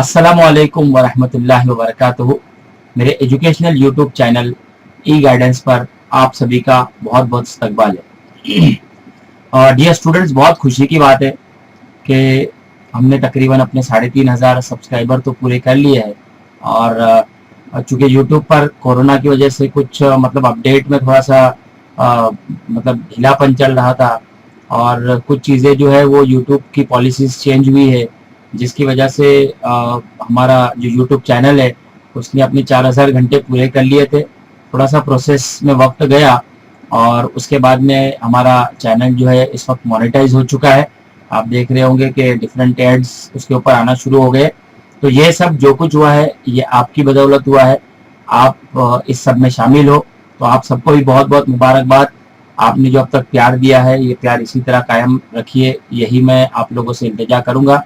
अस्सलामुअलैकुम वरहमतुल्लाहि वबरकातुहू। मेरे एजुकेशनल यूट्यूब चैनल ई गाइडेंस पर आप सभी का बहुत बहुत इस्तकबाल है। और डियर स्टूडेंट्स, बहुत खुशी की बात है कि हमने तकरीबन अपने 3,500 सब्सक्राइबर तो पूरे कर लिए हैं। और चूंकि यूट्यूब पर कोरोना की वजह से कुछ मतलब अपडेट में थोड़ा सा मतलब ढीलापन चल रहा था और कुछ चीज़ें जो है वो यूट्यूब की पॉलिसीज चेंज हुई है, जिसकी वजह से हमारा जो यूट्यूब चैनल है उसने अपने 4,000 घंटे पूरे कर लिए थे। थोड़ा सा प्रोसेस में वक्त गया और उसके बाद में हमारा चैनल जो है इस वक्त मोनेटाइज हो चुका है। आप देख रहे होंगे कि डिफरेंट एड्स उसके ऊपर आना शुरू हो गए। तो ये सब जो कुछ हुआ है ये आपकी बदौलत हुआ है। आप इस सब में शामिल हो, तो आप सबको भी बहुत बहुत मुबारकबाद। आपने जो अब तक प्यार दिया है ये प्यार इसी तरह कायम रखिए, यही मैं आप लोगों से इल्तिजा करूंगा।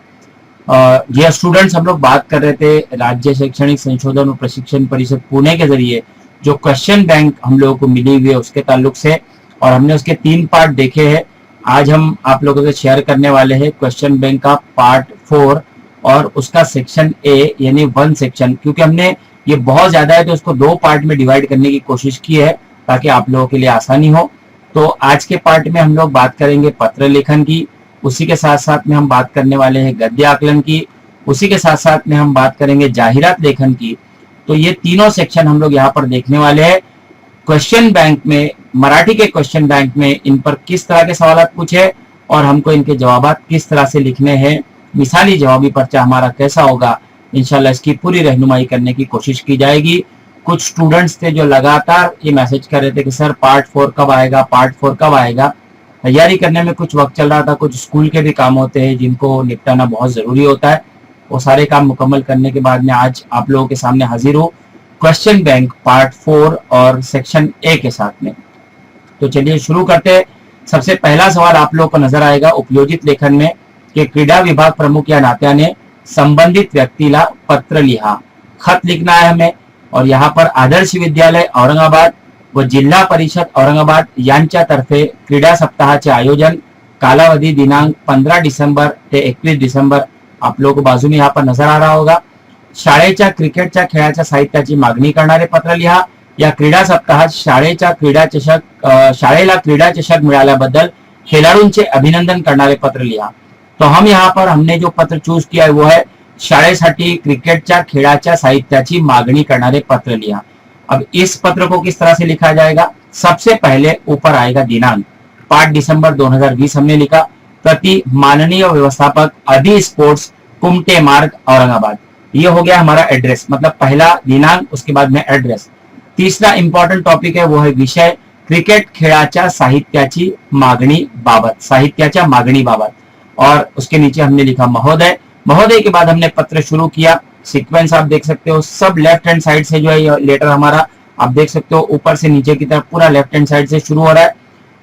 ये स्टूडेंट्स, हम लोग बात कर रहे थे राज्य शैक्षणिक संशोधन और प्रशिक्षण परिषद पुणे के जरिए जो क्वेश्चन बैंक हम लोगों को मिली हुई है उसके ताल्लुक से, और हमने उसके 3 पार्ट देखे हैं। आज हम आप लोगों से शेयर करने वाले हैं क्वेश्चन बैंक का पार्ट 4 और उसका सेक्शन ए यानी 1 सेक्शन। क्योंकि हमने ये बहुत ज्यादा है तो उसको 2 पार्ट में डिवाइड करने की कोशिश की है ताकि आप लोगों के लिए आसानी हो। तो आज के पार्ट में हम लोग बात करेंगे पत्र लेखन की, उसी के साथ साथ में हम बात करने वाले हैं गद्य आकलन की, उसी के साथ साथ में हम बात करेंगे जाहिरात लेखन की। तो ये तीनों सेक्शन हम लोग यहाँ पर देखने वाले हैं। क्वेश्चन बैंक में, मराठी के क्वेश्चन बैंक में इन पर किस तरह के सवाल पूछे और हमको इनके जवाब किस तरह से लिखने हैं, मिसाली जवाबी पर्चा हमारा कैसा होगा, इंशाल्लाह इसकी पूरी रहनुमाई करने की कोशिश की जाएगी। कुछ स्टूडेंट्स थे जो लगातार ये मैसेज कर रहे थे कि सर पार्ट 4 कब आएगा, पार्ट 4 कब आएगा। तैयारी करने में कुछ वक्त चल रहा था, कुछ स्कूल के भी काम होते हैं जिनको निपटाना बहुत जरूरी होता है। वो सारे काम मुकम्मल करने के बाद में आज आप लोगों के सामने हाजिर हो क्वेश्चन बैंक पार्ट 4 और सेक्शन ए के साथ में। तो चलिए शुरू करते हैं। सबसे पहला सवाल आप लोगों को नजर आएगा उपयोजित लेखन में कि क्रीडा विभाग प्रमुख या नात्याने संबंधित व्यक्तीला पत्र लिहा। खत लिखना है हमें, और यहाँ पर आदर्श विद्यालय औरंगाबाद व जिल्हा परिषद औरंगाबाद यांच्यातर्फे क्रीडा सप्ताहाचे आयोजन, कालावधी दिनांक 15 डिसेंबर ते 21 डिसेंबर आप लोगों को बाजू में यहाँ पर नजर आ रहा होगा। शाळेच्या क्रिकेटच्या खेळाच्या साहित्याची मागणी करणारे पत्र लिहा। या क्रीडा सप्ताहात शाळेला क्रीडा चषक मिळाल्याबद्दल खिलाडूंचे अभिनंदन करणारे पत्र लिहा। तो हम यहाँ पर हमने जो पत्र चूज किया है वो है शाळेसाठी क्रिकेटच्या खेळाच्या साहित्याची मागणी करणारे पत्र लिहा। अब इस पत्र को किस तरह से लिखा जाएगा? सबसे पहले ऊपर आएगा दिनांक 5 दिसंबर 2020 हमने लिखा, प्रति माननीय व्यवस्थापक अधि स्पोर्ट्स कुमटे मार्ग औरंगाबाद। ये हो गया हमारा एड्रेस, मतलब पहला दिनांक उसके बाद में एड्रेस। तीसरा इंपॉर्टेंट टॉपिक है वो है विषय क्रिकेट खेळाच्या साहित्याची मागणी बाबत, साहित्याच्या मागणी बाबत। और उसके नीचे हमने लिखा महोदय। महोदय के बाद हमने पत्र शुरू किया। सीक्वेंस आप देख सकते हो, सब लेफ्ट हैंड साइड से जो है ये लेटर हमारा आप देख सकते हो ऊपर से नीचे की तरफ पूरा लेफ्ट हैंड साइड से शुरू हो रहा है।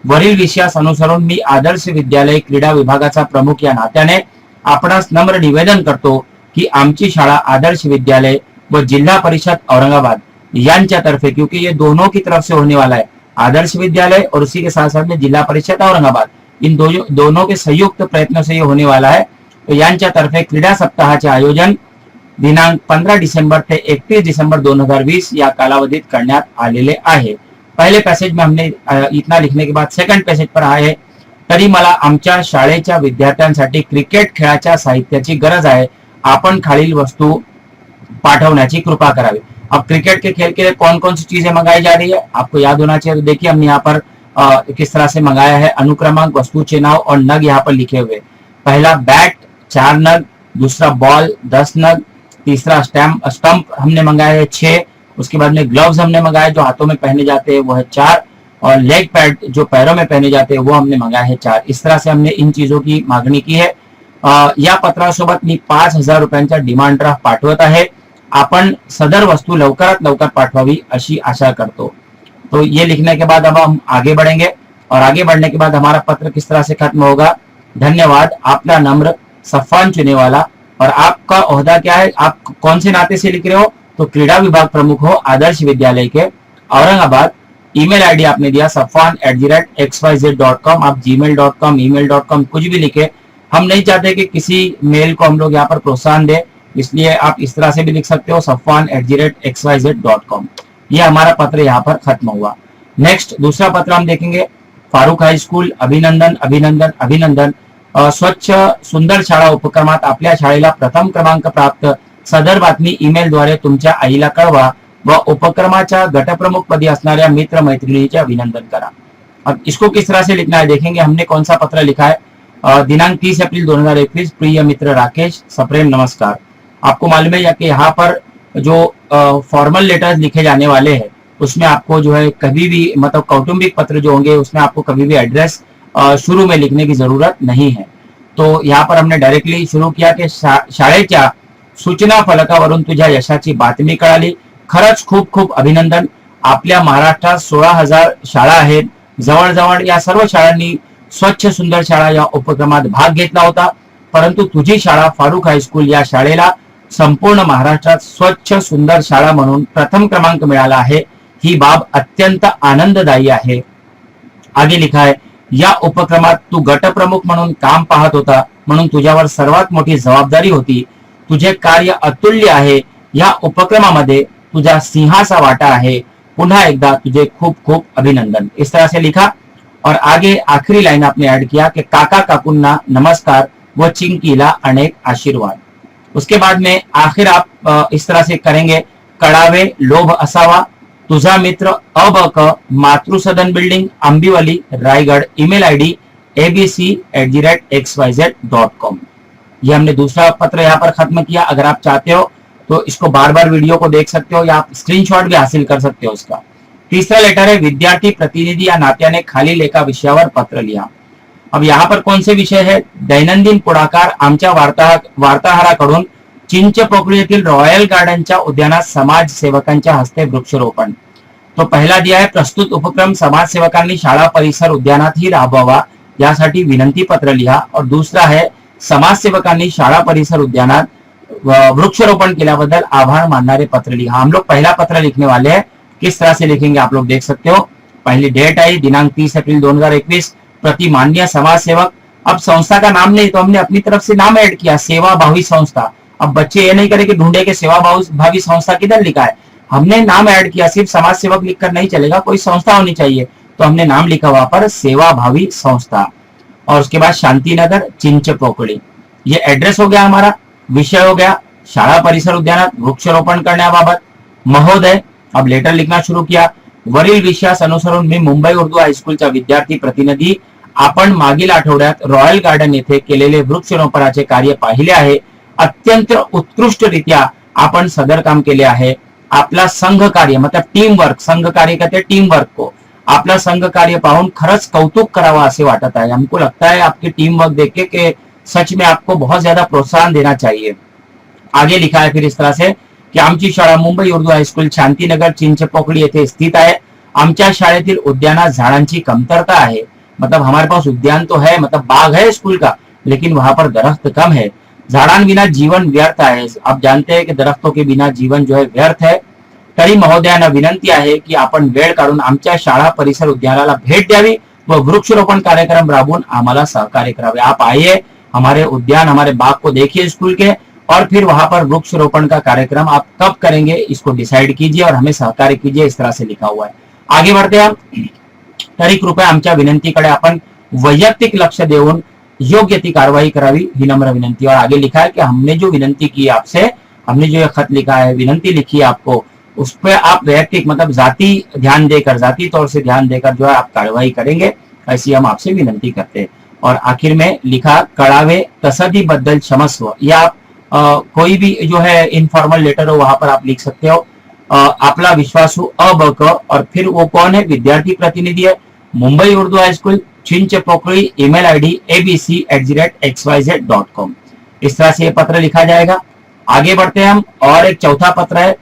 वरील विषयास अनुसरून मी आदर्श विद्यालय क्रीडा विभागाचा प्रमुख या नात्याने आपणास नम्र निवेदन करतो की आमची शाळा आदर्श विद्यालय व जिल्हा परिषद औरंगाबाद यांच्यातर्फे, क्योंकि ये दोनों की तरफ से होने वाला है, आदर्श विद्यालय और उसी के साथ साथ में जिला परिषद औरंगाबाद, इन दोनों के संयुक्त प्रयत्नों से ये होने वाला है। तो यांच्यातर्फे क्रीडा सप्ताहाचे आयोजन दिनांक 15 डिसेंबर ते 31 डिसेंबर 2020 या कालावधीत करण्यात आलेले आहे। पहले पैसेज में हमने इतना लिखने के बाद सेकंड पैसेज पर आहे, तरी मला आमच्या शाळेच्या विद्यार्थ्यांसाठी क्रिकेट खेळाच्या साहित्याची गरज आहे, आपण खालील वस्तू पाठवण्याची कृपा करावी। अब क्रिकेट के खेल के लिए कौन कौन सी चीजें मंगाई जा रही है आपको याद होना चाहिए। तो देखिए हमने यहाँ पर किस तरह से मंगाया है, अनुक्रमांक, वस्तुचे नाव और नग यहाँ पर लिखे हुए। पहला बैट 4 नग, दूसरा बॉल 10 नग, तीसरा स्टंप हमने मंगाया है 6, उसके बाद में ग्लव्स हमने मंगाए जो हाथों में पहने जाते हैं वो है 4, और लेग पैड जो पैरों में पहने जाते हैं वो हमने मंगाया है 4। इस तरह से हमने इन चीजों की मागणी की है। या पत्रासोबत मी 5,000 रुपयांचा डिमांड ड्राफ्ट पाठवत आहे, आपण सदर वस्तू लवकरात लवकर पाठवावी अशी आशा करतो। तो ये लिखने के बाद अब हम आगे बढ़ेंगे, और आगे बढ़ने के बाद हमारा पत्र किस तरह से खत्म होगा, धन्यवाद, आपका नम्र सफ़ान चुनेवाला। और आपका ओहदा क्या है, आप कौन से नाते से लिख रहे हो, तो क्रीडा विभाग प्रमुख हो आदर्श विद्यालय के औरंगाबाद। ईमेल आईडी आपने दिया safan@xyz.com, आप gmail.com, email.com कुछ भी लिखे। हम नहीं चाहते कि किसी मेल को हम लोग यहाँ पर प्रोत्साहन दे, इसलिए आप इस तरह से भी लिख सकते हो safwan@xyz.com। ये हमारा पत्र यहाँ पर खत्म हुआ। नेक्स्ट दूसरा पत्र हम देखेंगे, फारूक हाई स्कूल, अभिनंदन अभिनंदन अभिनंदन। स्वच्छ सुंदर शाळा उपक्रमात आपल्या शाळेला प्रथम क्रमांक प्राप्त, सदर बातमी ईमेल द्वारे तुमच्या आईला कळवा व उपक्रमाच्या गटप्रमुख पदी असणाऱ्या मित्र मैत्रिणीचे अभिनंदन करा। अब इसको किस तरह से लिखना है देखेंगे। हमने कौन सा पत्र लिखा है, दिनांक 30 अप्रैल 2021, प्रिय मित्र राकेश, सप्रेम नमस्कार। आपको मालूम है कि यहाँ पर जो फॉर्मल लेटर्स लिखे जाने वाले हैं उसमें आपको जो है कभी भी मतलब कौटुंबिक पत्र जो होंगे उसमें आपको कभी भी एड्रेस शुरू में लिखने की जरूरत नहीं है। तो यहाँ पर हमने डायरेक्टली शुरू किया कि शाळेच्या सूचना फलकावरून तुझ्या यशाची बातमी कळाली, खरंच खूप खूप अभिनंदन। आपल्या महाराष्ट्रात 16,000 शाळा आहेत, जवळजवळ या सर्व शाळांनी स्वच्छ सुंदर शाळा या उपक्रमात भाग घेतला होता, परंतु तुझी शाळा फारूक हायस्कूल या शाळेला संपूर्ण महाराष्ट्रात स्वच्छ सुंदर शाळा म्हणून प्रथम क्रमांक मिळाला आहे। ही बाब अत्यंत आनंददायी आहे। आगे लिखा है, या उपक्रमात तू गटप्रमुख म्हणून काम पाहत होता, म्हणून तुझ्यावर सर्वात मोठी जबाबदारी होती। तुझे कार्य अतुल्य आहे। या उपक्रमामध्ये तुझा सिंहाचा वाटा आहे। पुन्हा एकदा तुझे खूप खूप अभिनंदन। इस तरह से लिखा और आगे आखिरी लाइन आपने ऐड किया कि काका काकूंना नमस्कार व चिंकीला अनेक आशीर्वाद। उसके बाद में आखिर आप इस तरह से करेंगे, कळावे लोभ असावा, तुझा मित्र अबक, Matrusadan building, Ambivali, Raigad, email ID abc@xyz.com। ये हमने दूसरा पत्र यहाँ पर खत्म किया। अगर आप चाहते हो तो इसको बार बार वीडियो को देख सकते हो या आप स्क्रीनशॉट भी हासिल कर सकते हो उसका। तीसरा लेटर है, विद्यार्थी प्रतिनिधी या नात्याने खालील एका विषयावर पत्र लिहा। अब यहाँ पर कौन से विषय है, दैनंदिन पुढाकार आमच्या वार्ताहराकडून चिंचपोकळी येथील रॉयल गार्डनच्या उद्यानात समाजसेवकांच्या हस्ते वृक्षारोपण। तो पहला दिया है, प्रस्तुत उपक्रम समाजसेवकांनी शाळा परिसर उद्यानात ही राबवावा यासाठी विनंती पत्र लिहा। और दूसरा है, समाजसेवकांनी शाळा परिसर उद्यानात वृक्षारोपण केल्याबद्दल आभार मानणारे पत्र लिहा। हम लोग पहला पत्र लिखने वाले हैं, किस तरह से लिखेंगे आप लोग देख सकते हो। पहली डेट आई दिनांक 30 अप्रैल 2021, प्रति माननीय समाज सेवक। अब संस्था का नाम नहीं तो हमने अपनी तरफ से नाम ऐड किया, सेवा भावी संस्था। अब बच्चे ये नहीं करे कि ढूंढे के सेवा भावी संस्था किधर लिखा है, हमने नाम ऐड किया। सिर्फ समाज सेवक लिखकर नहीं चलेगा, कोई संस्था होनी चाहिए, तो हमने नाम लिखा वहां पर सेवा भावी संस्था। और उसके बाद शांतिनगर चिंचपोकळी, ये एड्रेस हो गया हमारा। विषय हो गया शाळा परिसर उद्यानात वृक्षारोपण करण्याबाबत। महोदय, अब लेटर लिखना शुरू किया। वरील विषयास अनुसरून मी मुंबई उर्दू हायस्कूलचा विद्यार्थी प्रतिनिधी, आपण मागील आठवड्यात रॉयल गार्डन येथे केलेले वृक्षारोपणाचे कार्य पाहिले आहे। अत्यंत उत्कृष्टरित्या आपण सदर काम केले आहे। आपला संघ कार्य मतलब टीम वर्क, संघ कार्य कहते हैं टीम वर्क को, आपला संघ कार्य पाहून खरंच कौतुक करावा असे वाटत आहे। हमको लगता है आपकी टीम वर्क देख के सच में आपको बहुत ज्यादा प्रोत्साहन देना चाहिए। आगे लिखा है फिर इस तरह से कि आमची शाळा मुंबई उर्दू हायस्कूल शांतिनगर चिंचपोकळी येथे स्थित आहे। आमच्या शाळेतील उद्यानात झाडांची कमतरता आहे। मतलब हमारे पास उद्यान तो है, मतलब बाग है स्कूल का, लेकिन वहां पर दरख्त कम है। झाडां बिना जीवन व्यर्थ है। आप जानते हैं कि दरख्तों के बिना जीवन जो है व्यर्थ है। तरी महोदयांना विनंती आहे की आपण वेळ काढून आमच्या शाळा परिसर उद्यानाला भेट द्यावी व वृक्षारोपण कार्यक्रम राबवून आम्हाला सहकार्य करावे। आप आइए हमारे उद्यान, हमारे बाग को देखिए स्कूल के, और फिर वहां पर वृक्षारोपण का कार्यक्रम आप कब करेंगे इसको डिसाइड कीजिए और हमें सहकार्य कीजिए। इस तरह से लिखा हुआ है। आगे बढ़ते हैं। तरी कृपया आमच्या विनंतीकडे आपण वैयक्तिक लक्ष देऊन योग्य ती कार्रवाई करावी ही नम्र विनंती। और आगे लिखा है कि हमने जो विनंती की आपसे, हमने जो खत लिखा है, विनंती लिखी है आपको, उस पर आप वैयक्तिक मतलब जाति ध्यान देकर, जाति तौर से ध्यान देकर जो है आप कार्रवाई करेंगे, ऐसी हम आपसे विनंती करते हैं। और आखिर में लिखा, कळावे तसदी बद्दल क्षमस्व। या कोई भी जो है इनफॉर्मल लेटर हो वहां पर आप लिख सकते हो। आपला विश्वासू अबक, और फिर वो कौन है, विद्यार्थी प्रतिनिधि है, Mumbai Urdu high school Chinchpokli, email ID abc@xyz.com। इस तरह से ये पत्र लिखा जाएगा। आगे बढ़ते हैं हम। और एक चौथा पत्र है,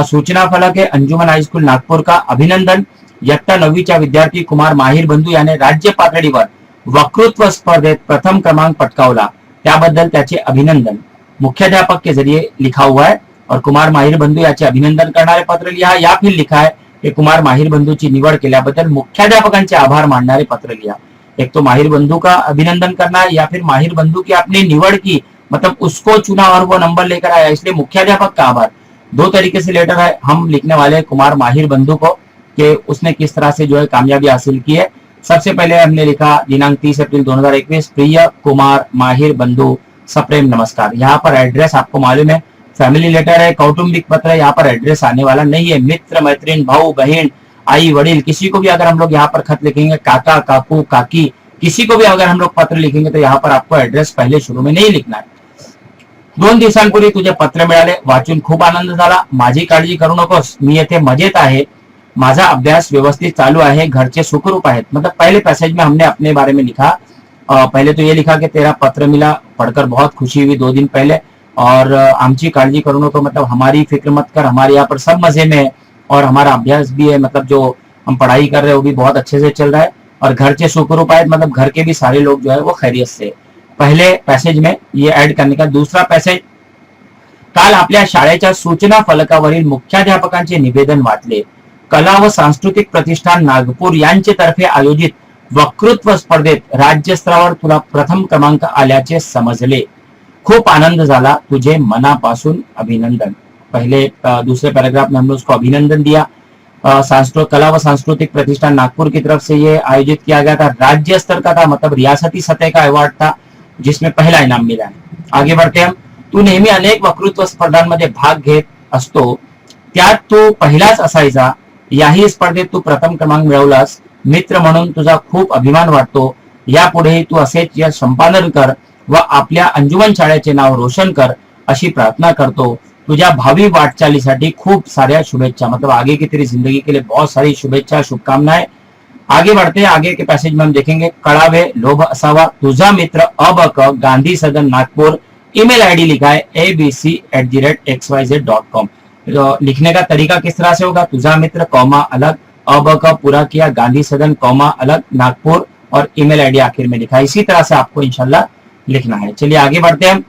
सूचना फलक है अंजुमन हाईस्कूल नागपूर का। अभिनंदन, इयत्ता 9वीचा विद्यार्थी कुमार माहिर बंधू याने राज्य पातळीवर वक्तृत्व स्पर्धेत प्रथम क्रमांक पटकावला, त्याबद्दल त्याचे अभिनंदन। मुख्याध्यापक के जरिए लिखा हुआ है। और कुमार माहिर बंधू याचे अभिनंदन करणारे पत्र लिहा, या फिर लिखा है कि कुमार माहिर बंधूची निवड केल्याबद्दल मुख्याध्यापकांचे आभार मानणारे पत्र लिहा। एक तो माहिर बंधू का अभिनंदन करना है, या फिर माहिर बंधू की आपने निवड की मतलब उसको चुना और वो नंबर लेकर आया, इसलिए मुख्याध्यापक का आभार। दो तरीके से लेटर है हम लिखने वाले कुमार माहिर बंधु को कि उसने किस तरह से जो है कामयाबी हासिल की है। सबसे पहले हमने लिखा दिनांक 30 अप्रैल 2021, प्रिय कुमार माहिर बंधु सप्रेम नमस्कार। यहाँ पर एड्रेस आपको मालूम है फैमिली लेटर है, कौटुंबिक पत्र है, यहाँ पर एड्रेस आने वाला नहीं है। मित्र मैत्रीन भाऊ बहन आई वडील किसी को भी अगर हम लोग यहाँ पर खत लिखेंगे, काका काकू काकी किसी को भी अगर हम लोग पत्र लिखेंगे तो यहाँ पर आपको एड्रेस पहले शुरू में नहीं लिखना है। 2 दिवसांपूर्वी तुझे पत्र मिळाले, वाचून खूप आनंद झाला। माझी काळजी करू नकोस, मी येथे मजेत आहे, माझा अभ्यास व्यवस्थित चालू आहे, घरचे सुखरूप आहेत। मतलब पहले पैसेज में हमने अपने बारे में लिखा, पहले तो ये लिखा कि तेरा पत्र मिला, पढ़कर बहुत खुशी हुई 2 दिन पहले, और आमची काळजी करू नको मतलब हमारी फिक्र मत कर, हमारे यहाँ पर सब मजे में है और हमारा अभ्यास भी है, मतलब जो हम पढ़ाई कर रहे हैं वो भी बहुत अच्छे से चल रहा है, और घर के सुखरूप आहेत मतलब घर के भी सारे लोग जो है वो खैरियत से। पहले पैसेज में ये ऐड करने का। दूसरा पैसेज, काल आपल्या शाळेच्या सूचना फलकावरील मुख्याध्यापकांचे निवेदन वाचले। कला व सांस्कृतिक प्रतिष्ठान नागपूर यांचे तर्फे आयोजित वक्तृत्व स्पर्धेत राज्यस्तरावर तुला प्रथम क्रमांक आल्याचे समजले, खूप आनंद झाला, तुझे मनापासून अभिनंदन। पहले दूसरे पैराग्राफ में हमने उसको अभिनंदन दिया। कला व सांस्कृतिक प्रतिष्ठान नागपुर की तरफ से ये आयोजित किया गया था, राज्य स्तर का था, मतलब रियासती सतह का अवार्ड था जिसमें पहला इनाम मिला है। आगे बढ़ते हम। तू नेहमी अनेक वक्तृत्व स्पर्धांमध्ये भाग घेत असतो, त्यात तू पहिलाच असायचा, याही स्पर्धेत तू प्रथम क्रमांक मिळवलास, मित्र म्हणून तुझा खूप अभिमान वाटतो, यापुढेही तू असेच यश संपादन कर व आपल्या अंजुमन शाळेचे नाव रोशन कर अशी प्रार्थना करतो। तुझ्या भावी वाटचालीसाठी खूप साऱ्या शुभेच्छा, मतलब आगे की तेरी जिंदगी के लिए बहुत सारी शुभेच्छा शुभकामनाएं। आगे बढ़ते हैं, आगे के पैसेज में हम देखेंगे कड़ावे लोभ असावा, तुझा मित्र अबक, गांधी सदन नागपुर, ईमेल आईडी लिखा है abc@xyz.com। लिखने का तरीका किस तरह से होगा, तुझा मित्र कॉमा अलग, अबक पूरा किया, गांधी सदन कॉमा अलग, नागपुर और ईमेल आईडी आखिर में लिखा है। इसी तरह से आपको इंशाल्लाह लिखना है। चलिए आगे बढ़ते हैं।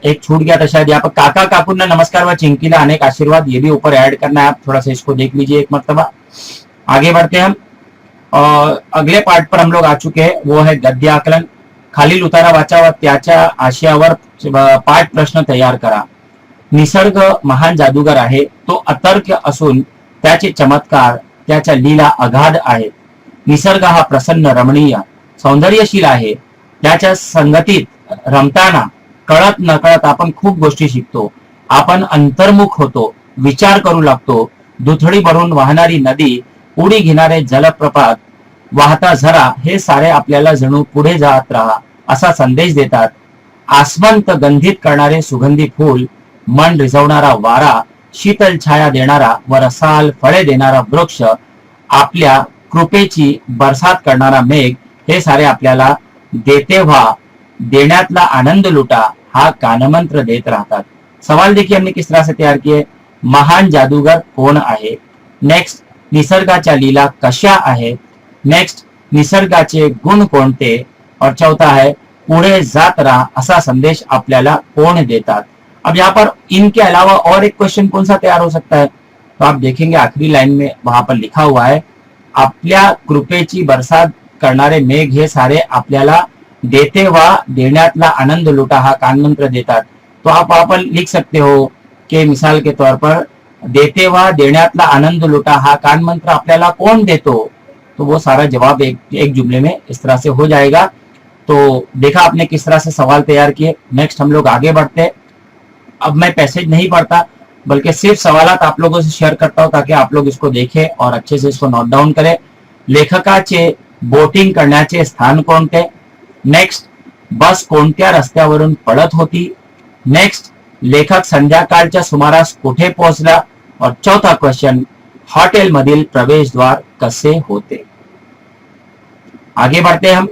एक छूट गया था शायद, यहाँ पर काका काकूंना नमस्कार व चिंकीला अनेक आशीर्वाद, ये भी ऊपर ऐड करना है, आप थोड़ा सा इसको देख लीजिए एक मर्तबा। आगे बढ़ते हैं हम। अगले पार्ट पर हम लोग आ चुके हैं, वो है गद्य आकलन। खालील उतारा वाचा व त्याच्या आशयावर पाठ प्रश्न तयार करा। निसर्ग महान जादूगर आहे, तो अतर्क्य असून त्याचे चमत्कार, त्याच्या लीला अगाध आहेत। निसर्ग हा प्रसन्न रमणीय सौंदर्यशील आहे, त्याच्या संगतीत रमताना कळत नकळत आपण खूप गोष्टी शिकतो, आपण अंतर्मुख होतो, विचार करू लागतो। दुथडी भरून वाहणारी नदी, उडी घेणारे जलप्रपात, वाहता झरा हे सारे आपल्याला जणू पुढे जात राहा असा संदेश देतात। आसमंत गंधित करणारे सुगंधी फूल, मन रिझवणारा वारा, शीतल छाया देणारा व रसाल फळे देणारा वृक्ष, आपल्या कृपेची बरसात करणारा मेघ, हे सारे आपल्याला देते व्हा, देण्यातला आनंद लुटा हा कानमंत्र देत राहतात। सवाल देखिए हमने किस तरह से तैयार किए, महान जादूगर कोण आहे, नेक्स्ट निसर्गाच्या लीला कशा आहेत, नेक्स्ट निसर्गाचे गुण कोणते, और चौथा है पुढे जात रहा असा संदेश आपल्याला कोण देतात। अब यहाँ पर इनके अलावा और एक क्वेश्चन कौन सा तैयार हो सकता है, तो आप देखेंगे आखिरी लाइन में वहां पर लिखा हुआ है, आपल्या कृपेची बरसात करणारे मेघ हे सारे आपल्याला देते वा, देण्यातला आनंद लुटा हा कानमंत्र देतात। तो आप वहां पर लिख सकते हो कि मिसाल के तौर पर देते वा, देण्यातला आनंद लुटा हा कानमंत्र आपल्याला कौन देतो, तो वो सारा जवाब एक जुमले में इस तरह से हो जाएगा। तो देखा आपने किस तरह से सवाल तैयार किए। नेक्स्ट हम लोग आगे बढ़ते। अब मैं पैसेज नहीं पढ़ता बल्कि सिर्फ सवालात आप लोगों से शेयर करता हूं ताकि आप लोग इसको देखें और अच्छे से इसको नोट डाउन करें। लेखकाचे बोटिंग करण्याचे स्थान कोणते, नेक्स्ट बस कोणत्या रस्त्यावरून पळत होती, नेक्स्ट लेखक संध्याकाळच्या सुमारास कुठे पोहोचला, और चौथा क्वेश्चन हॉटेल मधील प्रवेशद्वार कसे होते। आगे बढ़ते हम।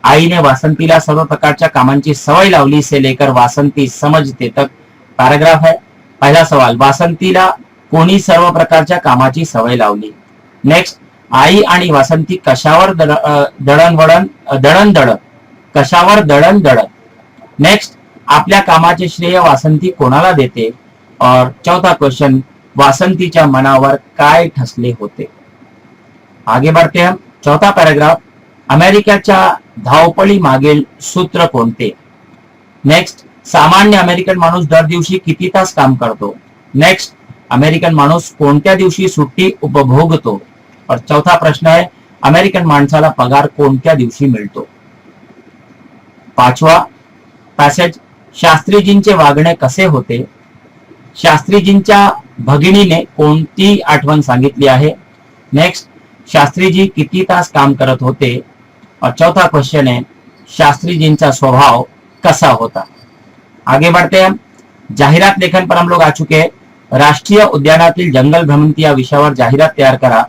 आईने वासंतीला सर्व प्रकारच्या कामांची सवय लावली से लेकर वासंती समजते तक पॅराग्राफ है। पहला सवाल, वासंतीला कोणी सर्व प्रकारच्या कामाची सवय लावली। नेक्स्ट, आई आणि वासंती कशावर दळण दळत। नेक्स्ट, आपल्या कामाचे श्रेय वासंती कोणाला देते, और चौथा क्वेश्चन वासंतीच्या मनावर काय ठसले होते। आगे बढ़ते हम। चौथा पॅराग्राफ, अमेरिकेच्या धावपळी मागील सूत्र कोणते, नेक्स्ट, सामान्य अमेरिकन माणूस दर दिवशी किती तास काम करतो? नेक्स्ट, अमेरिकन माणूस कोणत्या दिवशी सुट्टी उपभोगतो? और चौथा प्रश्न आहे, अमेरिकन माणसाला पगार कोणत्या दिवशी मिळतो? पाचवा पॅसेज, शास्त्रीजींचे वागणे कसे होते? शास्त्रीजींच्या भगिनीने कोणती आठवण सांगितली आहे? नेक्स्ट, शास्त्रीजी किती तास काम करत होते? और चौथा क्वेश्चन है, शास्त्रीजींचा स्वभाव कसा होता? आगे बढ़ते हैं। जाहिरात लेखन पर हम लोग आ चुके हैं। राष्ट्रीय उद्यानातील जंगल भ्रमंती या विषयावर जाहिरात तयार करा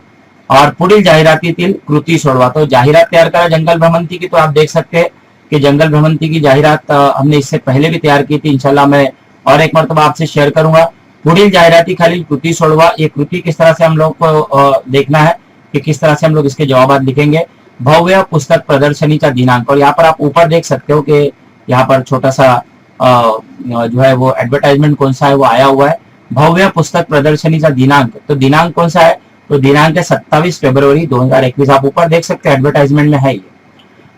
और पुढील जाहिरातीतील कृती सोडवा। तो जाहिरात तैयार करा जंगल भ्रमंती की, तो आप देख सकते हैं कि जंगल भ्रमंती की जाहिरात हमने इससे पहले भी तैयार की थी। इंशाल्लाह मैं और एक मरतबा आपसे शेयर करूंगा। पुढील जाहिराती खालील कृती सोडवा, ये कृति किस तरह से हम लोग को देखना है कि किस तरह से हम लोग इसके जवाब लिखेंगे। भव्य पुस्तक प्रदर्शनीचा दिनांक, और यहाँ पर आप ऊपर देख सकते हो कि यहाँ पर छोटा सा जो है वो एडवर्टाइजमेंट कौन सा है वो आया हुआ है। भव्य पुस्तक प्रदर्शनीचा दिनांक, तो दिनांक कौन सा है? तो दिनांक है 27 फरवरी 2021। आप ऊपर देख सकते हैं एडवर्टाइजमेंट में है ये।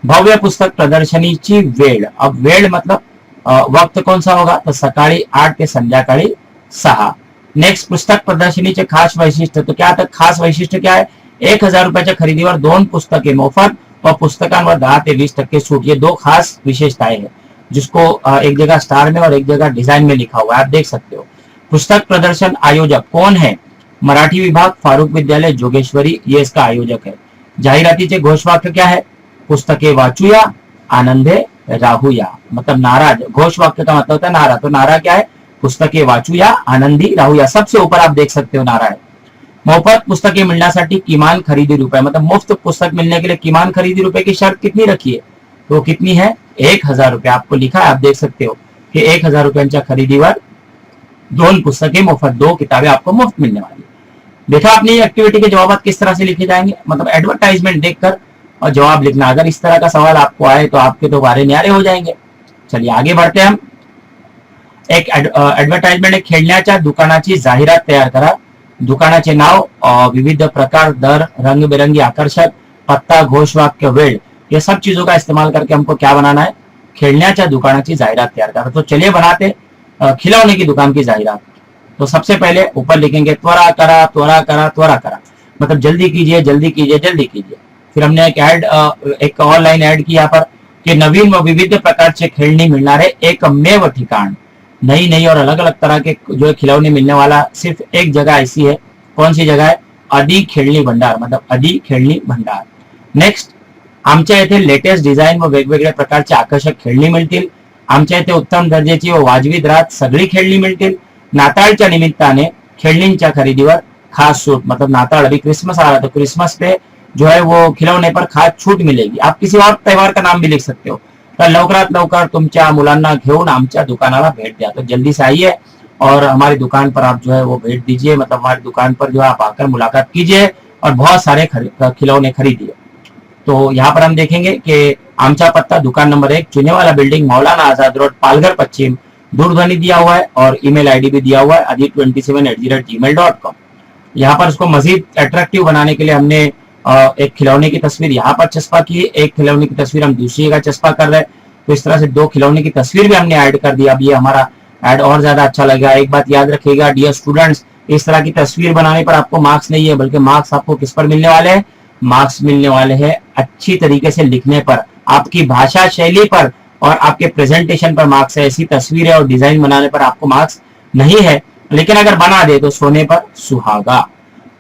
भव्य पुस्तक प्रदर्शनीची वेळ, अब वेळ मतलब वक्त कौन सा होगा? तो सकाळी 8 ते संध्याकाळी 6। नेक्स्ट, पुस्तक प्रदर्शनीचे खास वैशिष्ट्य, तो क्या खास वैशिष्ट्य क्या है? 1000 रुपयाच्या खरेदीवर 2 पुस्तके मोफत और पुस्तकांवर 10 ते 20% सूट, ये 2 खास विशेषताएं हैं, जिसको एक जगह स्टार में और एक जगह डिजाइन में लिखा हुआ है, आप देख सकते हो। पुस्तक प्रदर्शन आयोजक कौन है? मराठी विभाग, फारूक विद्यालय, जोगेश्वरी, ये इसका आयोजक है। जाहिरातीचे घोषवाक्य क्या है? पुस्तके वाचूया, आनंदे राहूया, मतलब नाराज, घोषवाक्य का मतलब होता है नारा, तो नारा क्या है? पुस्तके वाचूया, आनंदी राहूया, सबसे ऊपर आप देख सकते हो नारा है। मोफत पुस्तकें मिळण्यासाठी किमान खरीदी रुपए, मतलब मुफ्त पुस्तक मिलने के लिए किमान खरीदी रुपए की शर्त कितनी रखी है? तो कितनी है? 1000 रुपए आपको लिखा है, आप देख सकते हो कि 1000 रुपयांच्या खरीदीवर 2 पुस्तकें मुफ्त, 2 किताबें आपको मुफ्त मिलने वाली। देखा आपने ये एक्टिविटी के जवाब किस तरह से लिखे जाएंगे, मतलब एडवर्टाइजमेंट देखकर और जवाब लिखना। अगर इस तरह का सवाल आपको आए तो आपके तो बारे न्यारे हो जाएंगे। चलिए आगे बढ़ते हैं हम। एक एडवर्टाइजमेंट, एक खेळण्याच्या दुकानाची जाहिरात तयार करा। दुकानाचे नाव, विविध प्रकार, दर, रंग-बिरंगी आकर्षक, पत्ता, घोषवाक्य, वेळ, ये सब चीजों का इस्तेमाल करके हमको क्या बनाना है? खेलण्याच्या दुकानाची जाहिरात तैयार करा। तो चलिए बनाते खिलौने की दुकान की जाहिरात। तो सबसे पहले ऊपर लिखेंगे त्वरा करा, त्वरा करा, त्वरा करा, मतलब जल्दी कीजिए, जल्दी कीजिए, जल्दी कीजिए। फिर हमने एक ऑनलाइन ऐड की यहाँ पर कि नवीन व विविध प्रकारचे खेळणी मिळणारे एकमेव ठिकाण, नई नई और अलग अलग तरह के जो खिलौने मिलने वाला सिर्फ एक जगह ऐसी है। कौन सी जगह है? आदि खेळणी भंडार, मतलब आदि खेळणी भंडार। नेक्स्ट, आमच्या इथे लेटेस्ट डिझाईन व वेगवेगळ्या प्रकारचे आकर्षक खेळणी मिळतील। आमच्या इथे उत्तम दर्जाची व वाजवी दरात सगळी खेळणी मिळतील। नाताळच्या निमित्ताने खेळणींच्या खरीदीवर खास छूट, मतलब नाताळ अभी क्रिसमस आ रहा, तो क्रिसमस पे जो है वो खिलौने पर खास छूट मिलेगी। आप किसी और त्योहार का नाम भी लिख सकते हो। तर लवकरात लवकर तुमच्या मुलांना घेऊन आमच्या दुकानाला भेट द्या। तो जल्दी से आइए और हमारी दुकान पर आप जो है वो भेंट दीजिए, मतलब हमारी दुकान पर जो है आप आकर मुलाकात कीजिए और बहुत सारे खिलौने खरीदिए। तो यहाँ पर हम देखेंगे कि आमचा पत्ता दुकान number 1, चुनेवाला building, Maulana Azad road, Palghar पश्चिम। दूरध्वनि दिया हुआ है और ईमेल आईडी भी दिया हुआ है adit27@gmail.com। यहाँ पर इसको मजीद अट्रैक्टिव बनाने के लिए हमने एक खिलौने की तस्वीर यहाँ पर चस्पा की, एक खिलौने की तस्वीर हम दूसरी जगह चस्पा कर रहे हैं। तो इस तरह से 2 खिलौने की तस्वीर भी हमने ऐड कर दिया। अब ये हमारा ऐड और ज्यादा अच्छा लगेगा। एक बात याद रखिएगा डियर स्टूडेंट्स, इस तरह की तस्वीर बनाने पर आपको मार्क्स नहीं है, बल्कि मार्क्स आपको किस पर मिलने वाले हैं? मार्क्स मिलने वाले हैं अच्छी तरीके से लिखने पर, आपकी भाषा शैली पर और आपके प्रेजेंटेशन पर मार्क्स है। ऐसी तस्वीरें और डिजाइन बनाने पर आपको मार्क्स नहीं है, लेकिन अगर बना दे तो सोने पर सुहागा।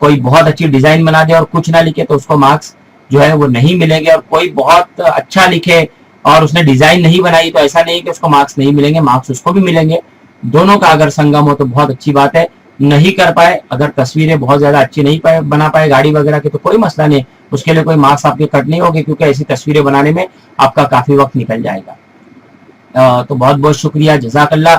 कोई बहुत अच्छी डिजाइन बना दे और कुछ ना लिखे तो उसको मार्क्स जो है वो नहीं मिलेंगे, और कोई बहुत अच्छा लिखे और उसने डिजाइन नहीं बनाई तो ऐसा नहीं कि उसको मार्क्स नहीं मिलेंगे, मार्क्स उसको भी मिलेंगे। दोनों का अगर संगम हो तो बहुत अच्छी बात है। नहीं कर पाए, अगर तस्वीरें बहुत ज्यादा अच्छी नहीं बना पाए गाड़ी वगैरह की, तो कोई मसला नहीं, उसके लिए कोई मार्क्स आपके कट नहीं होंगे, क्योंकि ऐसी तस्वीरें बनाने में आपका काफी वक्त निकल जाएगा। तो बहुत बहुत शुक्रिया, जज़ाकल्लाह।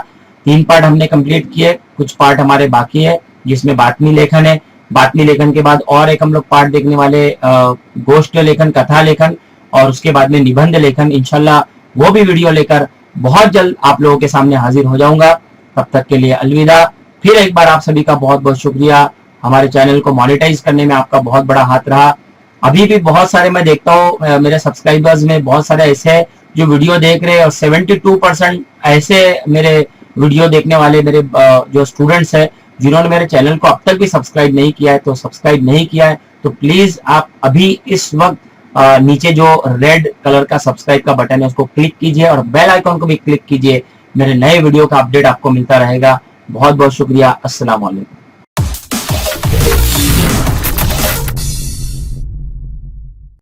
3 पार्ट हमने कंप्लीट किए, कुछ पार्ट हमारे बाकी है जिसमें बातमी लेखन है। बातमी लेखन के बाद और एक हम लोग पार्ट देखने वाले गोष्ठ लेखन, कथा लेखन, और उसके बाद में निबंध लेखन। इंशाल्लाह वो भी वीडियो लेकर बहुत जल्द आप लोगों के सामने हाजिर हो जाऊंगा। तब तक के लिए अलविदा। फिर एक बार आप सभी का बहुत बहुत शुक्रिया। हमारे चैनल को मोनेटाइज करने में आपका बहुत बड़ा हाथ रहा। अभी भी बहुत सारे मैं देखता हूँ मेरे सब्सक्राइबर्स में बहुत सारे ऐसे जो वीडियो देख रहे हैं, और 72% ऐसे मेरे वीडियो देखने वाले मेरे जो स्टूडेंट्स हैं जिन्होंने मेरे चैनल को अब तक भी सब्सक्राइब नहीं किया है, तो सब्सक्राइब नहीं किया है तो प्लीज आप अभी इस वक्त नीचे जो रेड कलर का सब्सक्राइब का बटन है उसको क्लिक कीजिए और बेल आइकॉन को भी क्लिक कीजिए। मेरे नए वीडियो का अपडेट आपको मिलता रहेगा। बहुत बहुत शुक्रिया। अस्सलाम वालेकुम।